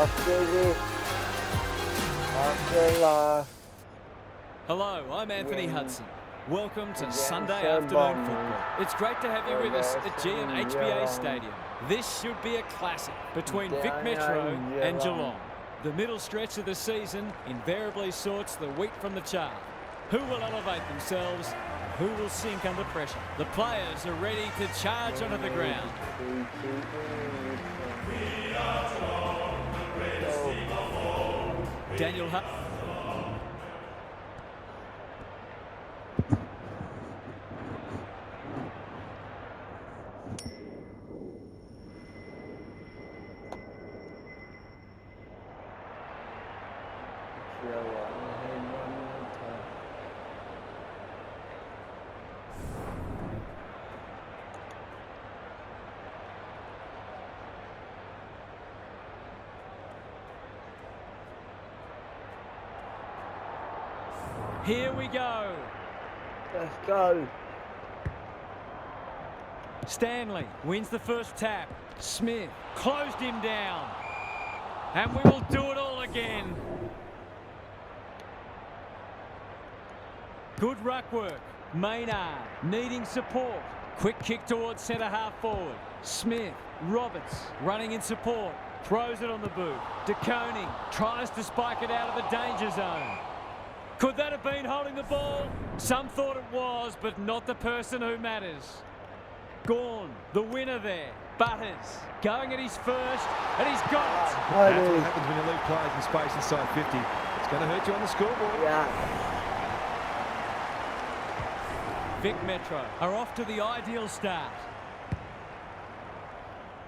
After this, after last. Hello, I'm Anthony Hudson. Welcome to Sunday Against the afternoon bomb. football. It's great to have you with us at Against gmhba Geelong. Stadium. This should be a classic between Vic Down Metro in and Geelong. Geelong. The middle stretch of the season invariably sorts the wheat from the chaff. Who will elevate themselves? Who will sink under pressure? The players are ready to charge onto the ground. Daniel Hutt. Here we go. Let's go. Stanley wins the first tap. Smith closed him down. And we will do it all again. Good ruck work. Maynard needing support. Quick kick towards centre half forward. Smith, Roberts running in support. Throws it on the boot. De Koning tries to spike it out of the danger zone. Could that have been holding the ball? Some thought it was, but not the person who matters. Gawn, the winner there. Butters going at his first, and he's got it. That's what happens when you leave players in space inside 50. It's going to hurt you on the scoreboard. Yeah. Vic Metro are off to the ideal start.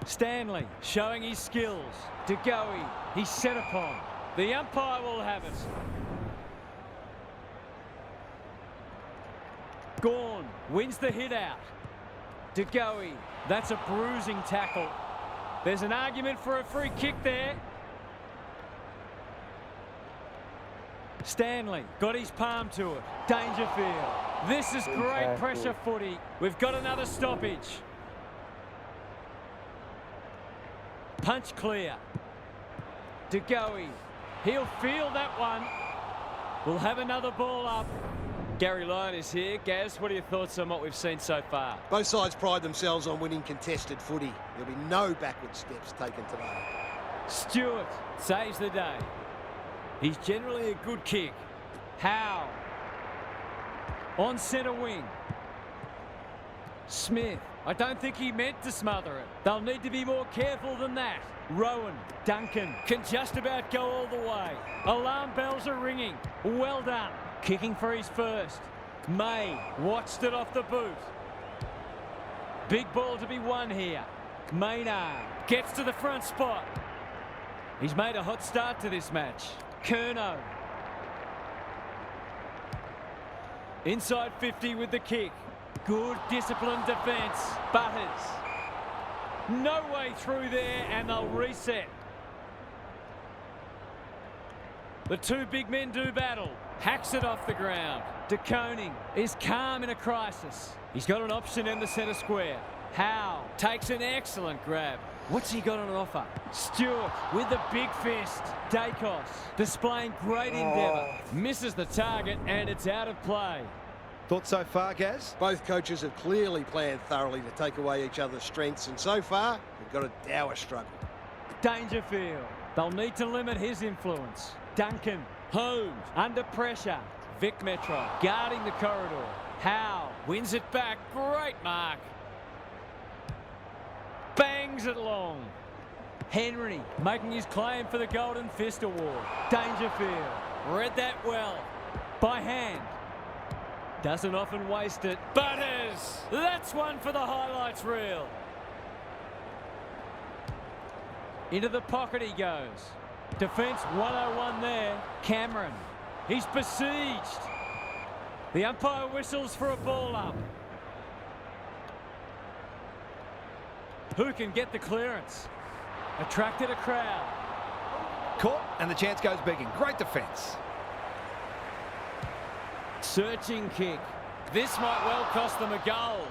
Stanley showing his skills. De Goey, he's set upon. The umpire will have it. Gawn wins the hit out. De Goey, that's a bruising tackle. There's an argument for a free kick there. Stanley got his palm to it. Dangerfield. This is great pressure footy. We've got another stoppage. Punch clear. De Goey. He'll feel that one. We'll have another ball up. Gary Lyon is here. Gaz, what are your thoughts on what we've seen so far? Both sides pride themselves on winning contested footy. There'll be no backward steps taken today. Stewart saves the day. He's generally a good kick. Howe. On centre wing. Smith. I don't think he meant to smother it. They'll need to be more careful than that. Rowan. Duncan can just about go all the way. Alarm bells are ringing. Well done. Kicking for his first. May watched it off the boot. Big ball to be won here. Maynard gets to the front spot. He's made a hot start to this match. Curnow. Inside 50 with the kick. Good disciplined defence. Butters. No way through there, and they'll reset. The two big men do battle. Hacks it off the ground. De Koning is calm in a crisis. He's got an option in the centre square. Howe takes an excellent grab. What's he got on offer? Stewart with the big fist. Dacos displaying great endeavour. Misses the target and it's out of play. Thoughts so far, Gaz? Both coaches have clearly planned thoroughly to take away each other's strengths, and so far, we've got a dour struggle. Dangerfield. They'll need to limit his influence. Duncan. Holmes under pressure. Vic Metro guarding the corridor. Howe wins it back. Great mark. Bangs it long. Henry making his claim for the Golden Fist Award. Dangerfield read that well. By hand. Doesn't often waste it. Butters! That's one for the highlights reel. Into the pocket he goes. Defence 101 there. Cameron. He's besieged. The umpire whistles for a ball up. Who can get the clearance? Attracted a crowd. Caught, and the chance goes begging. Great defence. Searching kick. This might well cost them a goal.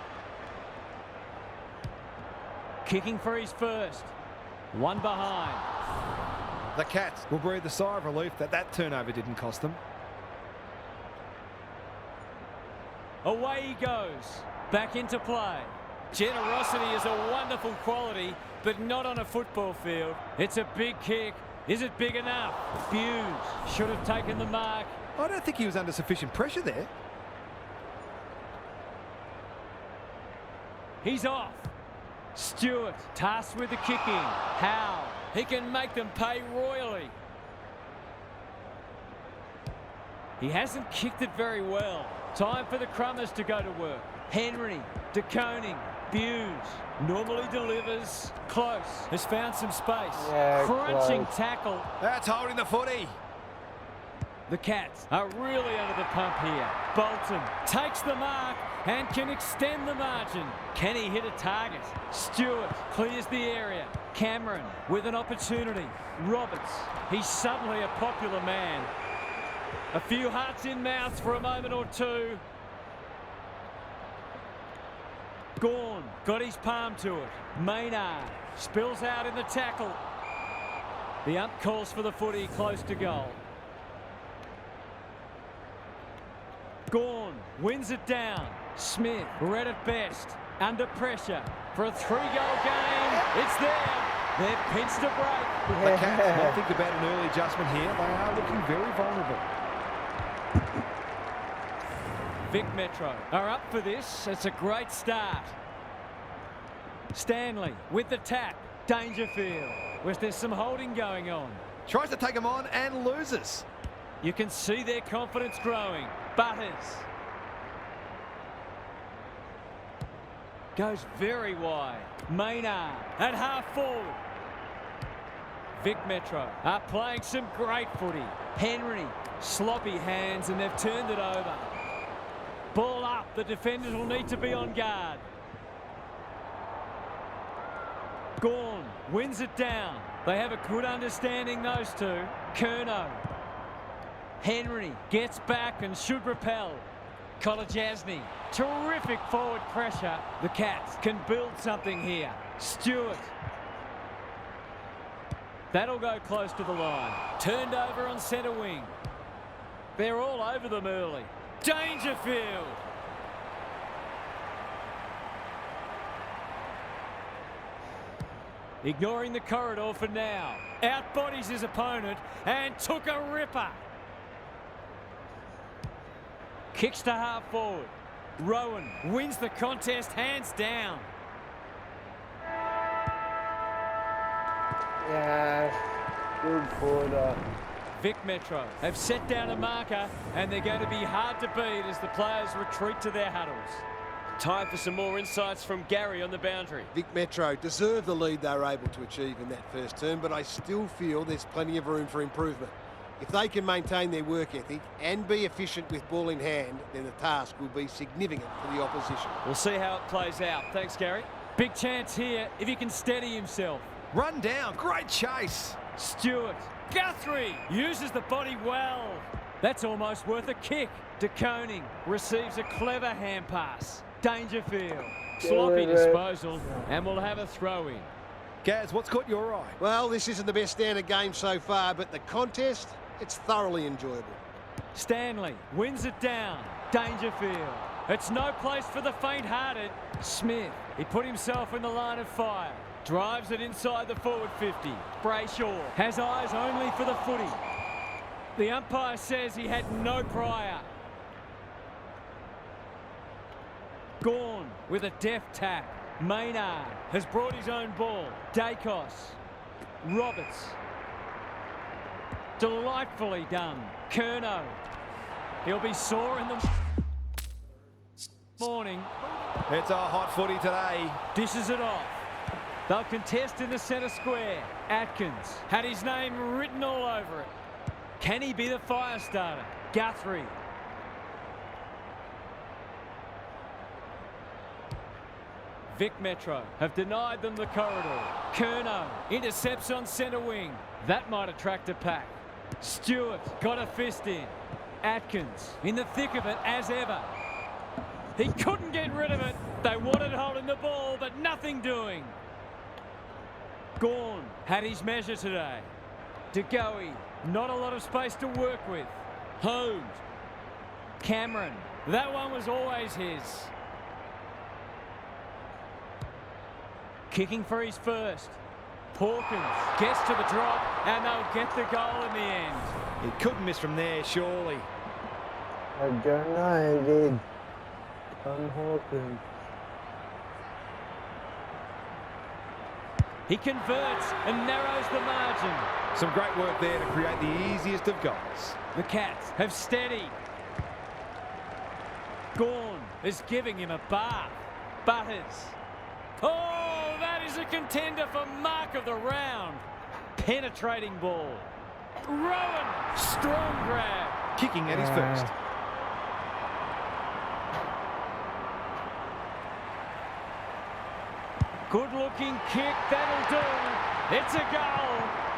Kicking for his first. One behind. The Cats will breathe a sigh of relief that turnover didn't cost them. Away he goes. Back into play. Generosity is a wonderful quality, but not on a football field. It's a big kick. Is it big enough? Hughes should have taken the mark. I don't think he was under sufficient pressure there. He's off. Stewart tasked with the kicking. Howe. He can make them pay royally. He hasn't kicked it very well. Time for the Crummers to go to work. Henry, DeConing, Hughes normally delivers. Close. Has found some space. Yeah, crunching close. tackle. That's holding the footy. The Cats are really under the pump here. Bolton takes the mark and can extend the margin. Can he hit a target? Stewart clears the area. Cameron with an opportunity. Roberts, he's suddenly a popular man. A few hearts in mouths for a moment or two. Gawn got his palm to it. Maynard spills out in the tackle. The ump calls for the footy close to goal. Gawn wins it down. Smith read it best. Under pressure for a 3-goal game. It's there. They've pinched a break. The Cats might think about an early adjustment here. They are looking very vulnerable. Vic Metro are up for this. It's a great start. Stanley with the tap. Dangerfield. Was there some holding going on? Tries to take him on and loses. You can see their confidence growing. Butters. Goes very wide. Maynard at half forward. Vic Metro are playing some great footy. Henry, sloppy hands, and they've turned it over. Ball up. The defenders will need to be on guard. Gawn wins it down. They have a good understanding, those two. Curnow. Henry gets back and should repel. Kolajasny, terrific forward pressure. The Cats can build something here. Stewart. That'll go close to the line. Turned over on centre wing. They're all over them early. Dangerfield. Ignoring the corridor for now. Outbodies his opponent and took a ripper. Kicks to half forward. Rowan wins the contest hands down. Yeah, good quarter. Vic Metro have set down a marker and they're going to be hard to beat as the players retreat to their huddles. Time for some more insights from Gary on the boundary. Vic Metro deserved the lead they were able to achieve in that first term, but I still feel there's plenty of room for improvement. If they can maintain their work ethic and be efficient with ball in hand, then the task will be significant for the opposition. We'll see how it plays out. Thanks, Gary. Big chance here if he can steady himself. Run down. Great chase. Stewart. Guthrie uses the body well. That's almost worth a kick. DeConing receives a clever hand pass. Dangerfield. Sloppy disposal, and we'll have a throw-in. Gaz, what's caught your eye? Well, this isn't the best standard game so far, but the contest, it's thoroughly enjoyable. Stanley wins it down. Dangerfield. It's no place for the faint-hearted. Smith. He put himself in the line of fire. Drives it inside the forward 50. Brayshaw has eyes only for the footy. The umpire says he had no prior. Gawn with a deft tap. Maynard has brought his own ball. Dacos. Roberts. Delightfully done. Curnow. He'll be sore in the morning. It's a hot footy today. Dishes it off. They'll contest in the centre square. Atkins had his name written all over it. Can he be the fire starter? Guthrie. Vic Metro have denied them the corridor. Curnow intercepts on centre wing. That might attract a pack. Stewart got a fist in. Atkins in the thick of it as ever. He couldn't get rid of it. They wanted holding the ball, but nothing doing. Gawn had his measure today. DeGoey, not a lot of space to work with. Holmes. Cameron, that one was always his. Kicking for his first. Hawkins gets to the drop and they'll get the goal in the end. He couldn't miss from there, surely. I don't know, he did. Tom Hawkins. He converts and narrows the margin. Some great work there to create the easiest of goals. The Cats have steadied. Gawn is giving him a bath. Butters. Oh, that is a contender for mark of the round. Penetrating ball. Rowan, strong grab. Kicking at his first. Good-looking kick, that'll do. It's a goal.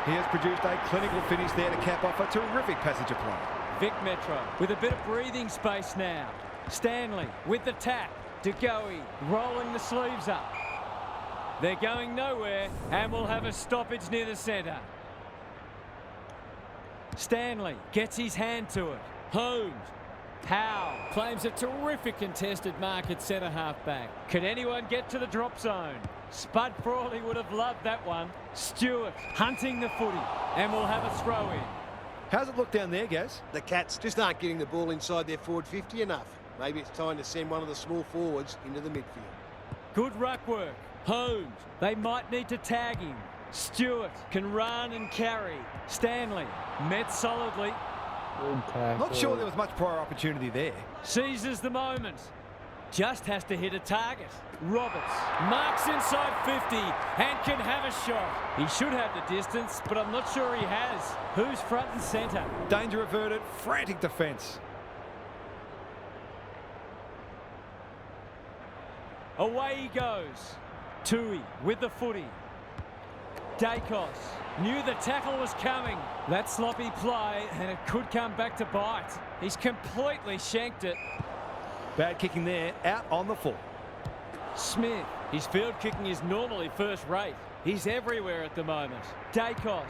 He has produced a clinical finish there to cap off a terrific passage of play. Vic Metro with a bit of breathing space now. Stanley with the tap. DeGoey rolling the sleeves up. They're going nowhere and we'll have a stoppage near the centre. Stanley gets his hand to it. Holmes. Howe claims a terrific contested mark at centre half back. Can anyone get to the drop zone? Spud Frawley would have loved that one. Stewart hunting the footy and we'll have a throw in. How's it look down there, Gaz? The Cats just aren't getting the ball inside their forward 50 enough. Maybe it's time to send one of the small forwards into the midfield. Good ruck work. Holmes. They might need to tag him. Stewart can run and carry. Stanley met solidly. Not sure there was much prior opportunity there. Seizes the moment. Just has to hit a target. Roberts marks inside 50 and can have a shot. He should have the distance, but I'm not sure he has. Who's front and centre? Danger averted, frantic defence. Away he goes. Tui with the footy. Dacos knew the tackle was coming. That sloppy play and it could come back to bite. He's completely shanked it. Bad kicking there, out on the full. Smith, his field kicking is normally first rate. He's everywhere at the moment. Dacos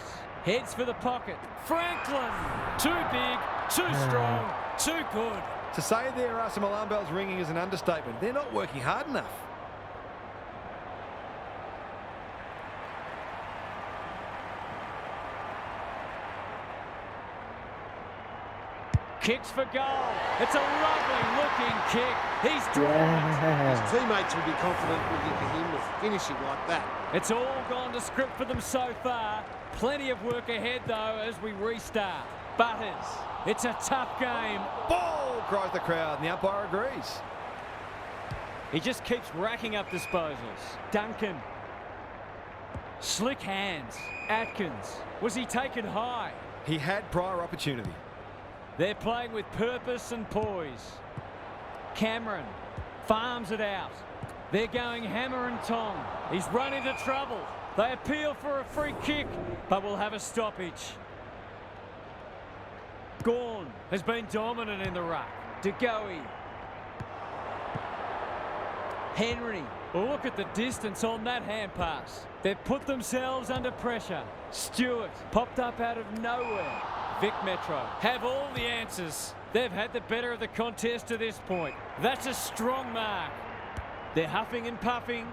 heads for the pocket. Franklin, too big, too strong, too good. To say there are some alarm bells ringing is an understatement. They're not working hard enough. Kicks for goal. It's a lovely looking kick. He's drawn. His teammates will be confident looking for him with finishing like that. It's all gone to script for them so far. Plenty of work ahead though as we restart. Butters. It's a tough game. Ball, cries the crowd, and the umpire agrees. He just keeps racking up disposals. Duncan. Slick hands. Atkins. Was he taken high? He had prior opportunity. They're playing with purpose and poise. Cameron farms it out. They're going hammer and tong. He's run into trouble. They appeal for a free kick, but will have a stoppage. Gawn has been dominant in the ruck. DeGoey. Henry. Look at the distance on that hand pass. They've put themselves under pressure. Stewart popped up out of nowhere. Vic Metro have all the answers. They've had the better of the contest to this point. That's a strong mark. They're huffing and puffing.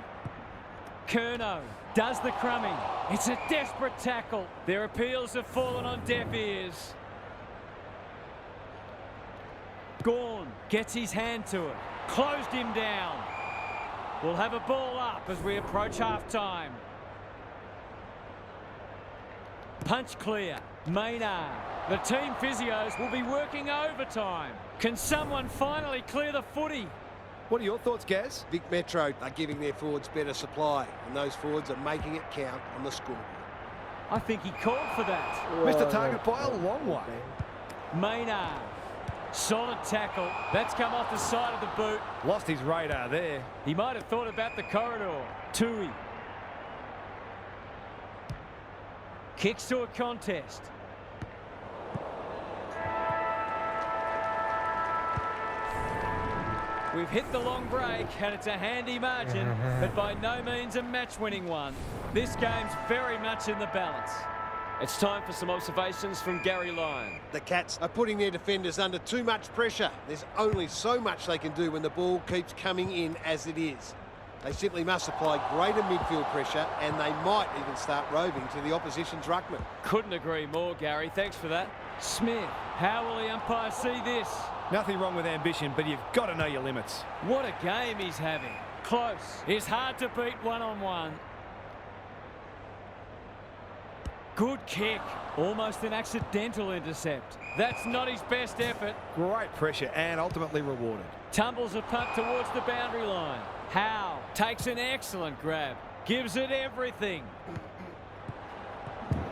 Curnow does the crumbing. It's a desperate tackle. Their appeals have fallen on deaf ears. Gawn gets his hand to it. Closed him down. We'll have a ball up as we approach half-time. Punch clear. Maynard. The team physios will be working overtime. Can someone finally clear the footy? What are your thoughts, Gaz? Vic Metro are giving their forwards better supply, and those forwards are making it count on the scoreboard. I think he called for that. Missed the target by a long way. Maynard. Solid tackle. That's come off the side of the boot. Lost his radar there. He might have thought about the corridor. Tui. Kicks to a contest. We've hit the long break and it's a handy margin, but by no means a match-winning one. This game's very much in the balance. It's time for some observations from Gary Lyon. The Cats are putting their defenders under too much pressure. There's only so much they can do when the ball keeps coming in as it is. They simply must apply greater midfield pressure, and they might even start roving to the opposition's ruckman. Couldn't agree more, Gary. Thanks for that. Smith, how will the umpire see this? Nothing wrong with ambition, but you've got to know your limits. What a game he's having. Close. It's hard to beat one-on-one. Good kick. Almost an accidental intercept. That's not his best effort. Great pressure and ultimately rewarded. Tumbles a punt towards the boundary line. Howe takes an excellent grab. Gives it everything.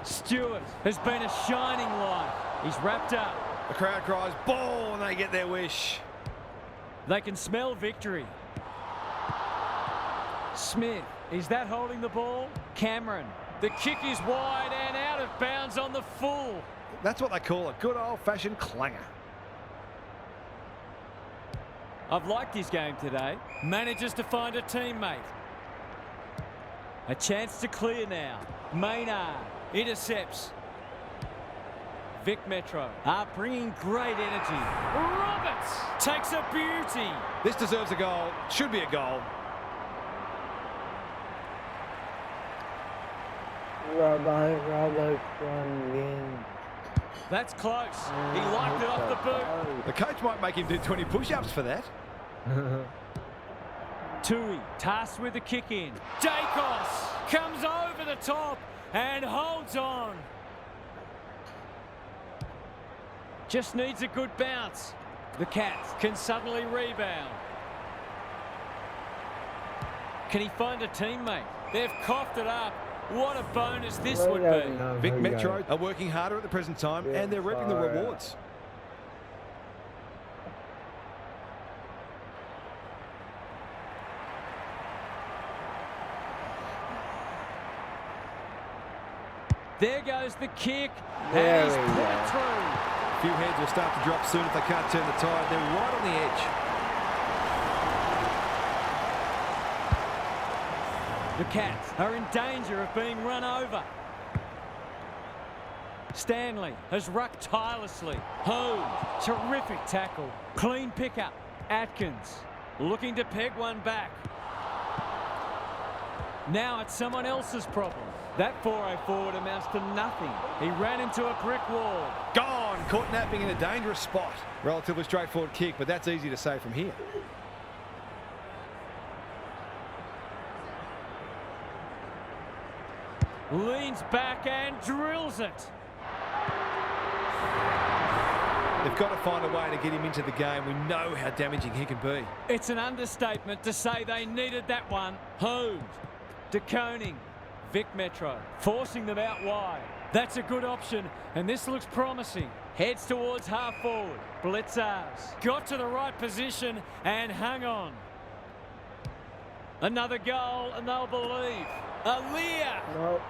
Stewart has been a shining light. He's wrapped up. The crowd cries ball and they get their wish. They can smell victory. Smith, is that holding the ball? Cameron, the kick is wide and out of bounds on the full. That's what they call a good old-fashioned clanger. I've liked his game today. Manages to find a teammate. A chance to clear now. Maynard intercepts. Vic Metro are bringing great energy. Roberts takes a beauty. This deserves a goal. Should be a goal. Robbo from in. That's close. He liked it off the boot. The coach might make him do 20 push-ups for that. Tui tasked with the kick in. Dacos comes over the top and holds on. Just needs a good bounce. The Cats can suddenly rebound. Can he find a teammate? They've coughed it up. What a bonus this would be. Vic Metro are working harder at the present time and they're reaping the rewards. There goes the kick, and he's put it through. A few heads will start to drop soon if they can't turn the tide. They're right on the edge. The Cats are in danger of being run over. Stanley has rucked tirelessly. Home, terrific tackle. Clean pickup. Atkins looking to peg one back. Now it's someone else's problem. That 4-0 forward amounts to nothing. He ran into a brick wall. Gone! Caught napping in a dangerous spot. Relatively straightforward kick, but that's easy to say from here. Leans back and drills it. They've got to find a way to get him into the game. We know how damaging he can be. It's an understatement to say they needed that one. Holmes, DeConing, Vic Metro, forcing them out wide. That's a good option, and this looks promising. Heads towards half forward. Blitzars got to the right position and hung on. Another goal, and they'll believe. Aaliyah. Nope.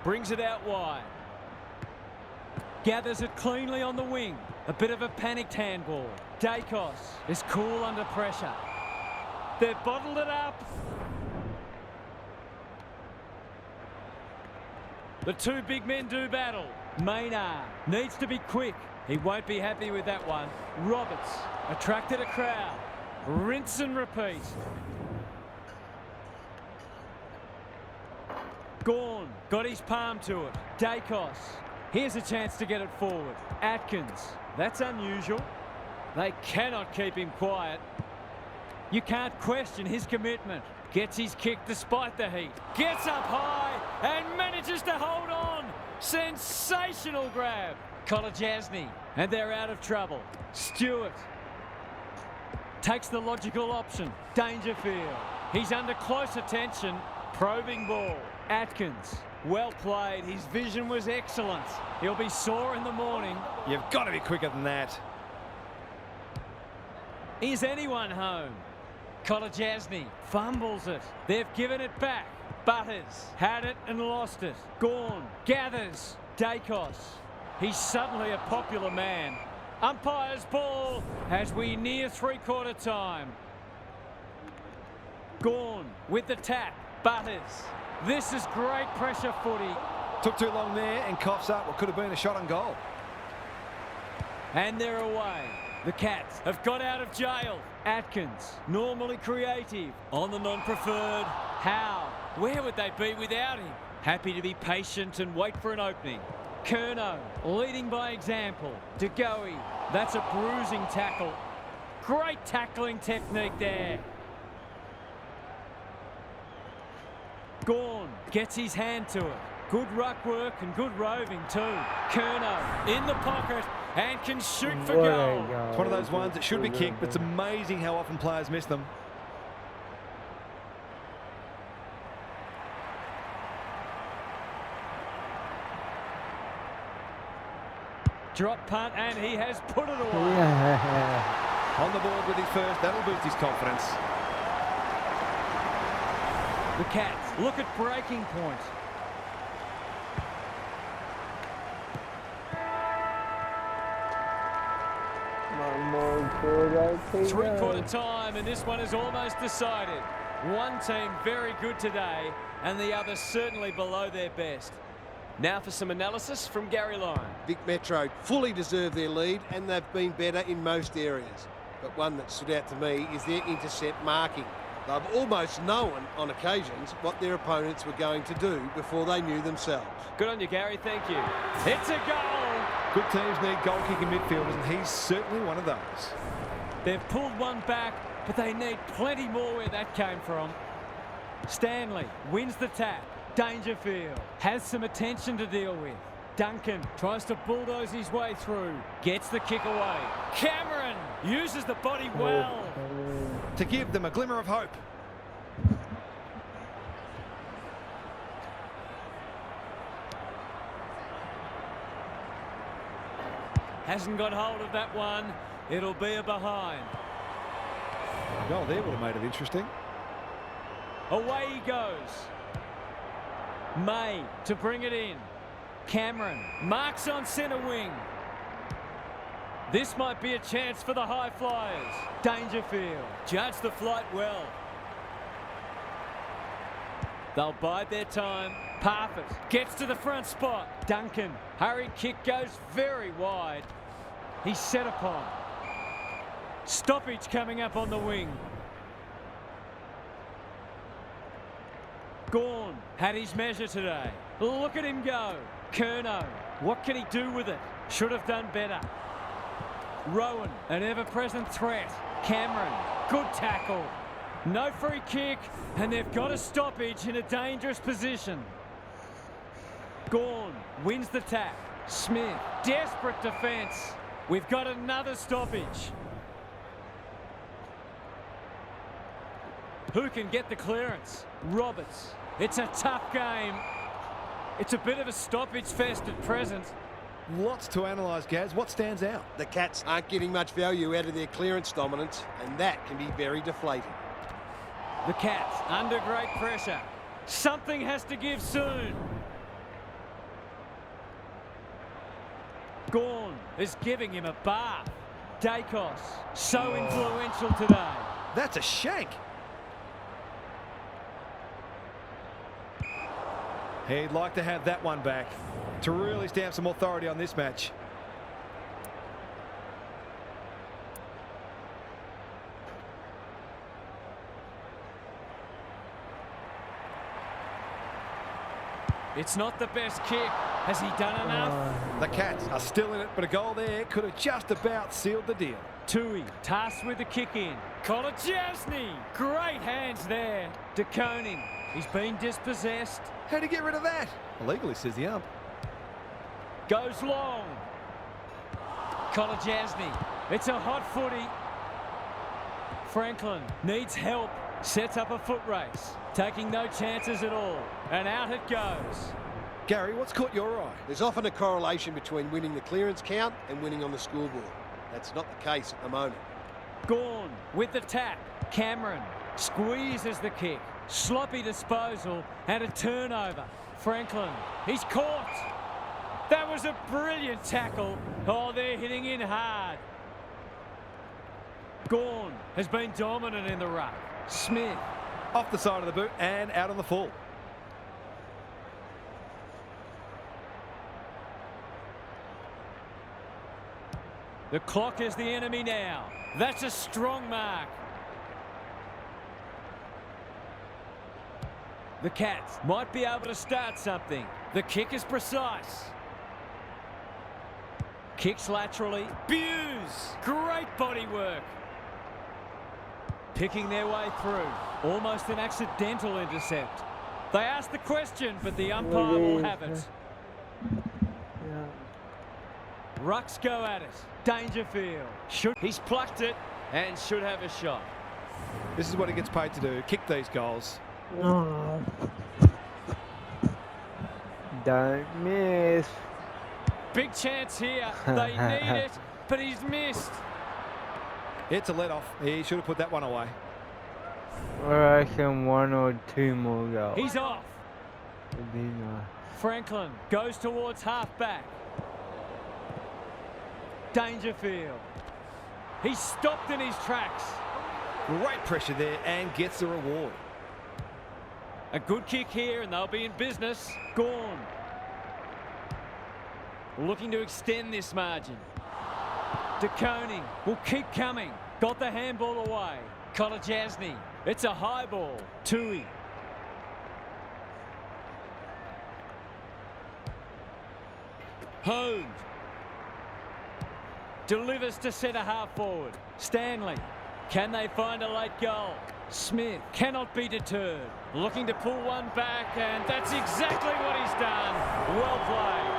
Brings it out wide. Gathers it cleanly on the wing. A bit of a panicked handball. Dacos is cool under pressure. They've bottled it up. The two big men do battle. Maynard needs to be quick. He won't be happy with that one. Roberts attracted a crowd. Rinse and repeat. Gawn got his palm to it. Dacos. Here's a chance to get it forward. Atkins. That's unusual. They cannot keep him quiet. You can't question his commitment. Gets his kick despite the heat. Gets up high and manages to hold on. Sensational grab. Kolajasny. And they're out of trouble. Stewart takes the logical option. Dangerfield. He's under close attention. Probing ball. Atkins. Well played. His vision was excellent. He'll be sore in the morning. You've got to be quicker than that. Is anyone home? Kolajasny fumbles it. They've given it back. Butters had it and lost it. Gawn gathers. Dacos. He's suddenly a popular man. Umpire's ball as we near three-quarter time. Gorn with the tap. Butters. This is great pressure footy. Took too long there and coughs up what could have been a shot on goal. And they're away. The Cats have got out of jail. Atkins, normally creative, on the non-preferred. Howe, where would they be without him? Happy to be patient and wait for an opening. Curnow, leading by example. De Goey, that's a bruising tackle. Great tackling technique there. Gorn gets his hand to it. Good ruck work and good roving too. Curnow in the pocket and can shoot for goal. It's one of those ones that should be kicked, but it's amazing how often players miss them. Drop punt and he has put it away. Yeah. On the board with his first, that'll boost his confidence. The Cats look at breaking point. One more quarter to go. Three-quarter time, and this one is almost decided. One team very good today, and the other certainly below their best. Now for some analysis from Gary Lyon. Vic Metro fully deserve their lead, and they've been better in most areas. But one that stood out to me is their intercept marking. They've almost known on occasions what their opponents were going to do before they knew themselves. Good on you, Gary. Thank you. It's a goal. Good teams need goal-kicking midfielders, and he's certainly one of those. They've pulled one back, but they need plenty more where that came from. Stanley wins the tap. Dangerfield has some attention to deal with. Duncan tries to bulldoze his way through. Gets the kick away. Cameron uses the body well. To give them a glimmer of hope. Hasn't got hold of that one. It'll be a behind. A goal there would have made it interesting. Away he goes. May to bring it in. Cameron marks on centre wing. This might be a chance for the high flyers. Dangerfield judge the flight well. They'll bide their time. Parfitt gets to the front spot. Duncan, hurried kick goes very wide. He's set upon. Stoppage coming up on the wing. Gorn had his measure today. Look at him go. Curnow, what can he do with it? Should have done better. Rowan, an ever-present threat. Cameron, good tackle. No free kick, and they've got a stoppage in a dangerous position. Gorn wins the tap. Smith, desperate defence. We've got another stoppage. Who can get the clearance? Roberts. It's a tough game. It's a bit of a stoppage fest at present. Lots to analyse, Gaz. What stands out? The Cats aren't getting much value out of their clearance dominance, and that can be very deflating. The Cats under great pressure. Something has to give soon. Gorn is giving him a bath. Dacos, so influential today. That's a shank. He'd like to have that one back to really stamp some authority on this match. It's not the best kick. Has he done enough? The Cats are still in it, but a goal there could have just about sealed the deal. Tui tasked with the kick in. Kolodjasny, great hands there. De Koning, he's been dispossessed. How'd he get rid of that? Illegally, says the ump. Goes long. Kolodjasny, it's a hot footy. Franklin needs help. Sets up a foot race. Taking no chances at all. And out it goes. Gary, what's caught your eye? There's often a correlation between winning the clearance count and winning on the scoreboard. That's not the case at the moment. Gorn with the tap. Cameron squeezes the kick. Sloppy disposal and a turnover. Franklin, he's caught. That was a brilliant tackle. Oh, they're hitting in hard. Gorn has been dominant in the ruck. Smith Off the side of the boot and out on the full. The clock is the enemy now. That's a strong mark. The Cats might be able to start something. The kick is precise. Kicks laterally. Buse! Great body work. Picking their way through. Almost an accidental intercept. They asked the question, but the umpire will have it. Yeah. Rucks go at it. Dangerfield. He's plucked it and should have a shot. This is what he gets paid to do, kick these goals. No. Don't miss. Big chance here. They need it, but he's missed. It's a let-off. He should have put that one away. I reckon 1 or 2 more goals. He's off. Would be nice. Franklin goes towards half-back. Dangerfield. He's stopped in his tracks. Great pressure there and gets the reward. A good kick here and they'll be in business. Gorn. Looking to extend this margin. DeConing will keep coming. Got the handball away. Kolajasny. It's a high ball. Tui. Holmes. Delivers to centre half forward. Stanley. Can they find a late goal? Smith cannot be deterred. Looking to pull one back, and that's exactly what he's done. Well played.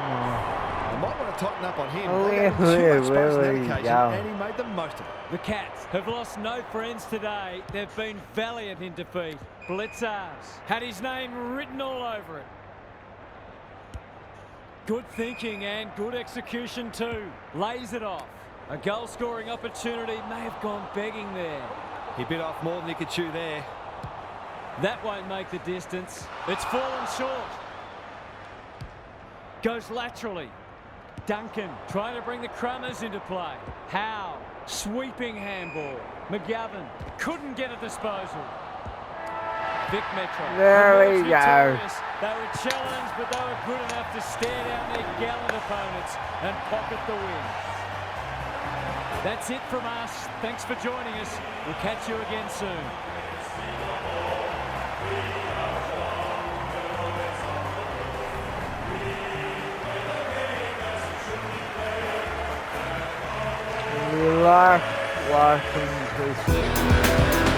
I might want to tighten up on him. Oh, They yeah, gave him too much space on that yeah, occasion, yeah. and he made the most of it. The Cats have lost no friends today. They've been valiant in defeat. Blitzars had his name written all over it. Good thinking and good execution too. Lays it off. A goal-scoring opportunity may have gone begging there. He bit off more than he could chew there. That won't make the distance. It's fallen short. Goes laterally. Duncan trying to bring the Crummers into play. Howe, sweeping handball. McGovern couldn't get a disposal. Vic Metro. There we go. Victorious. They were challenged, but they were good enough to stare down their gallant opponents and pocket the win. That's it from us. Thanks for joining us. We'll catch you again soon. We like watching this.